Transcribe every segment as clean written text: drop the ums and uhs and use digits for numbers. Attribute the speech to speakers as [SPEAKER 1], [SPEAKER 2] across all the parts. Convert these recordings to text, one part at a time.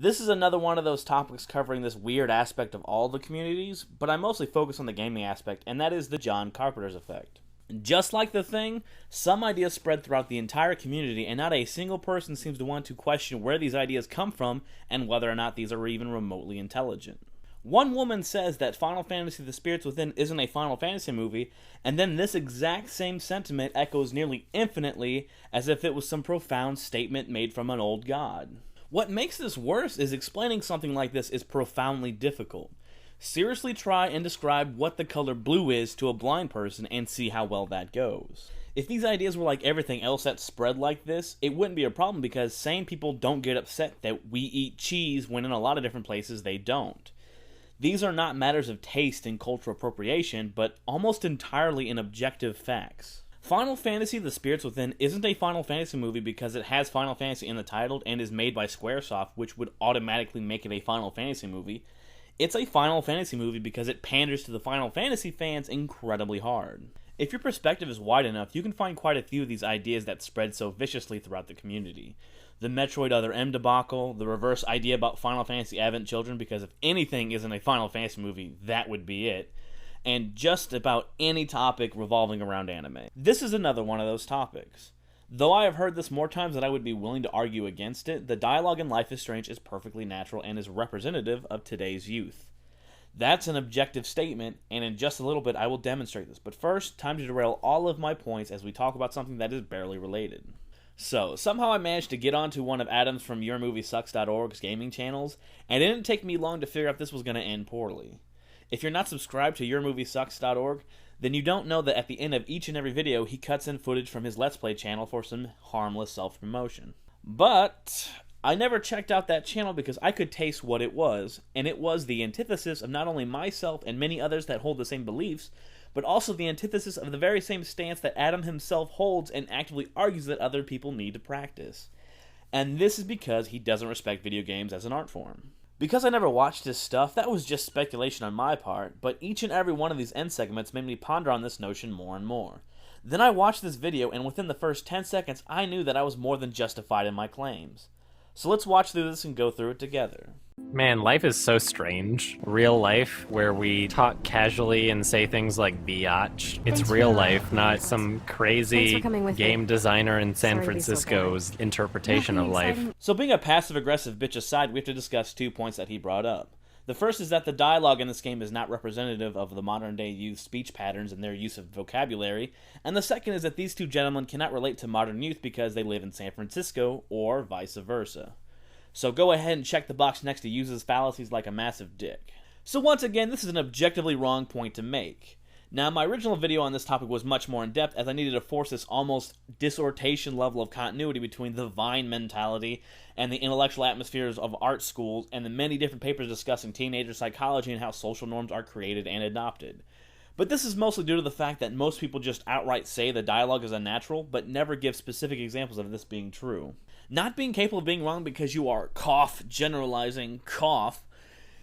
[SPEAKER 1] This is another one of those topics covering this weird aspect of all the communities, but I mostly focus on the gaming aspect, and that is the John Carpenter's effect. Just like The Thing, some ideas spread throughout the entire community, and not a single person seems to want to question where these ideas come from and whether or not these are even remotely intelligent. One woman says that Final Fantasy The Spirits Within isn't a Final Fantasy movie, and then this exact same sentiment echoes nearly infinitely as if it was some profound statement made from an old god. What makes this worse is explaining something like this is profoundly difficult. Seriously try and describe what the color blue is to a blind person and see how well that goes. If these ideas were like everything else that's spread like this, it wouldn't be a problem because sane people don't get upset that we eat cheese when in a lot of different places they don't. These are not matters of taste and cultural appropriation, but almost entirely in objective facts. Final Fantasy The Spirits Within isn't a Final Fantasy movie because it has Final Fantasy in the title and is made by Squaresoft, which would automatically make it a Final Fantasy movie. It's a Final Fantasy movie because it panders to the Final Fantasy fans incredibly hard. If your perspective is wide enough, you can find quite a few of these ideas that spread so viciously throughout the community. The Metroid Other M debacle, the reverse idea about Final Fantasy Advent Children, because if anything isn't a Final Fantasy movie, that would be it, and just about any topic revolving around anime. This is another one of those topics. Though I have heard this more times than I would be willing to argue against it, the dialogue in Life is Strange is perfectly natural and is representative of today's youth. That's an objective statement, and in just a little bit I will demonstrate this. But first, time to derail all of my points as we talk about something that is barely related. So, somehow I managed to get onto one of Adam's from YourMovieSucks.org's gaming channels, and it didn't take me long to figure out this was going to end poorly. If you're not subscribed to YourMovieSucks.org, then you don't know that at the end of each and every video, he cuts in footage from his Let's Play channel for some harmless self-promotion. But I never checked out that channel because I could taste what it was, and it was the antithesis of not only myself and many others that hold the same beliefs, but also the antithesis of the very same stance that Adam himself holds and actively argues that other people need to practice. And this is because he doesn't respect video games as an art form. Because I never watched his stuff, that was just speculation on my part, but each and every one of these end segments made me ponder on this notion more and more. Then I watched this video, and within the first 10 seconds, I knew that I was more than justified in my claims. So let's watch through this and go through it together.
[SPEAKER 2] Man, life is so strange. Real life, where we talk casually and say things like biatch. It's real life, not some crazy game designer in San Francisco's interpretation of life.
[SPEAKER 1] So being a passive-aggressive bitch aside, we have to discuss 2 points that he brought up. The first is that the dialogue in this game is not representative of the modern-day youth speech patterns and their use of vocabulary, and the second is that these two gentlemen cannot relate to modern youth because they live in San Francisco, or vice versa. So go ahead and check the box next to uses fallacies like a massive dick. So once again, this is an objectively wrong point to make. Now, my original video on this topic was much more in-depth as I needed to force this almost dissertation level of continuity between the Vine mentality and the intellectual atmospheres of art schools and the many different papers discussing teenager psychology and how social norms are created and adopted. But this is mostly due to the fact that most people just outright say the dialogue is unnatural, but never give specific examples of this being true. Not being capable of being wrong because you are, generalizing,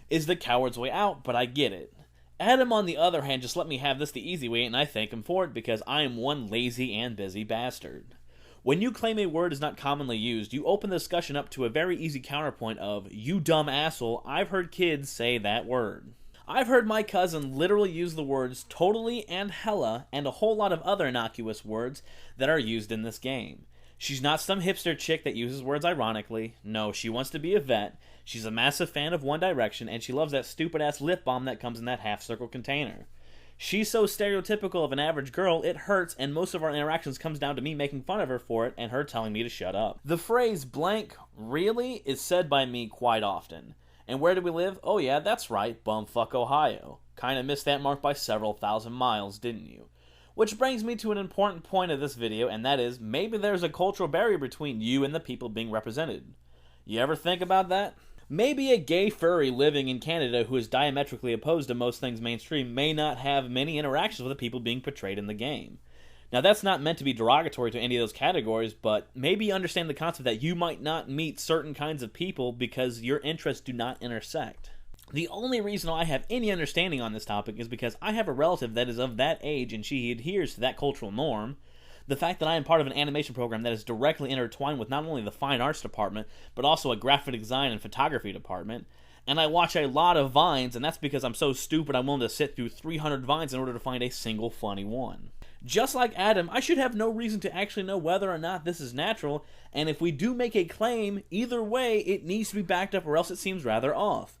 [SPEAKER 1] is the coward's way out, but I get it. Adam, on the other hand, just let me have this the easy way, and I thank him for it because I am one lazy and busy bastard. When you claim a word is not commonly used, you open the discussion up to a very easy counterpoint of, you dumb asshole, I've heard kids say that word. I've heard my cousin literally use the words totally and hella and a whole lot of other innocuous words that are used in this game. She's not some hipster chick that uses words ironically. No, she wants to be a vet. She's a massive fan of One Direction, and she loves that stupid-ass lip balm that comes in that half-circle container. She's so stereotypical of an average girl, it hurts, and most of our interactions comes down to me making fun of her for it and her telling me to shut up. The phrase blank really is said by me quite often. And where do we live? Oh yeah, that's right, bumfuck Ohio. Kinda missed that mark by several thousand miles, didn't you? Which brings me to an important point of this video, and that is, maybe there's a cultural barrier between you and the people being represented. You ever think about that? Maybe a gay furry living in Canada who is diametrically opposed to most things mainstream may not have many interactions with the people being portrayed in the game. Now that's not meant to be derogatory to any of those categories, but maybe understand the concept that you might not meet certain kinds of people because your interests do not intersect. The only reason I have any understanding on this topic is because I have a relative that is of that age and she adheres to that cultural norm. The fact that I am part of an animation program that is directly intertwined with not only the fine arts department, but also a graphic design and photography department. And I watch a lot of Vines, and that's because I'm so stupid I'm willing to sit through 300 Vines in order to find a single funny one. Just like Adam, I should have no reason to actually know whether or not this is natural, and if we do make a claim, either way, it needs to be backed up or else it seems rather off.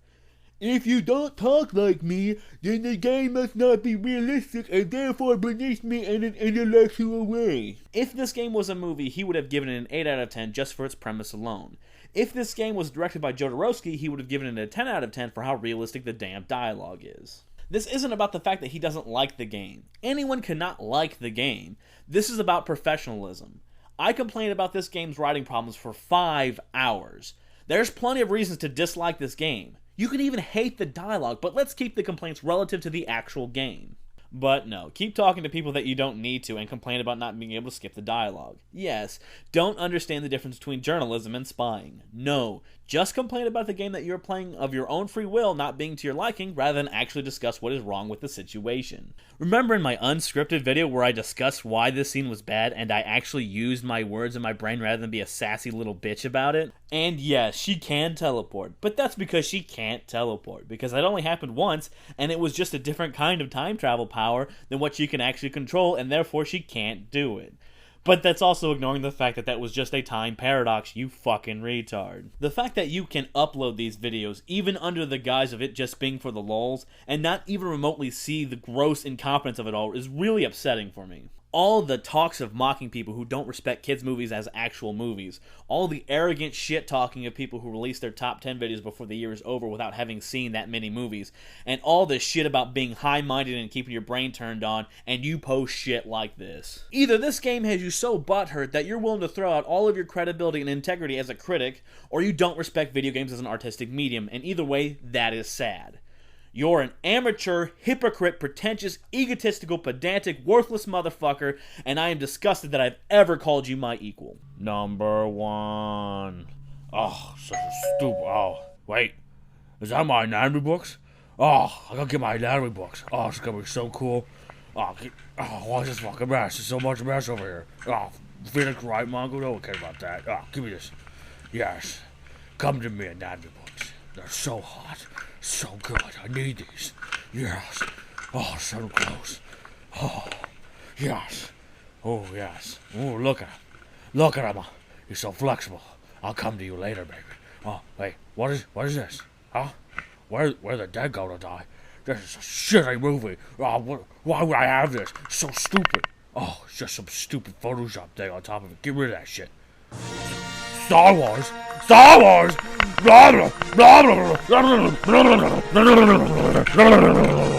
[SPEAKER 1] If you don't talk like me, then the game must not be realistic and therefore beneath me in an intellectual way. If this game was a movie, he would have given it an 8 out of 10 just for its premise alone. If this game was directed by Jodorowsky, he would have given it a 10 out of 10 for how realistic the damn dialogue is. This isn't about the fact that he doesn't like the game. Anyone cannot like the game. This is about professionalism. I complained about this game's writing problems for 5 hours. There's plenty of reasons to dislike this game. You can even hate the dialogue, but let's keep the complaints relative to the actual game. But no, keep talking to people that you don't need to and complain about not being able to skip the dialogue. Yes, don't understand the difference between journalism and spying. No, just complain about the game that you're playing of your own free will not being to your liking rather than actually discuss what is wrong with the situation. Remember in my unscripted video where I discussed why this scene was bad and I actually used my words in my brain rather than be a sassy little bitch about it? And yes, she can teleport, but that's because she can't teleport, because that only happened once and it was just a different kind of time travel power than what she can actually control, and therefore she can't do it. But that's also ignoring the fact that that was just a time paradox, you fucking retard. The fact that you can upload these videos, even under the guise of it just being for the lulz, and not even remotely see the gross incompetence of it all is really upsetting for me. All the talks of mocking people who don't respect kids' movies as actual movies, all the arrogant shit-talking of people who release their top 10 videos before the year is over without having seen that many movies, and all this shit about being high-minded and keeping your brain turned on, and you post shit like this. Either this game has you so butthurt that you're willing to throw out all of your credibility and integrity as a critic, or you don't respect video games as an artistic medium, and either way, that is sad. You're an amateur, hypocrite, pretentious, egotistical, pedantic, worthless motherfucker, and I am disgusted that I've ever called you my equal. Number 1. Oh, such a stupid. Oh, wait. Is that my anatomy books? Oh, I gotta get my anatomy books. Oh, it's gonna be so cool. What's this fucking mess? There's so much mess over here. Oh, Phoenix Wright manga? No one cares about that. Oh, give me this. Yes. Come to me, anatomy books. They're so hot. So good. I need these. Yes. Oh, so close. Oh, yes. Oh, yes. Oh, look at him. Look at him. He's so flexible. I'll come to you later, baby. Oh, wait. What is this? Huh? Where the dead gonna die? This is a shitty movie. Oh, why would I have this? It's so stupid. Oh, it's just some stupid Photoshop thing on top of it. Get rid of that shit. Star Wars! Star Wars! Blah, blah, blah, blah, blah, blah, blah, blah, blah, blah, blah, blah, blah, blah.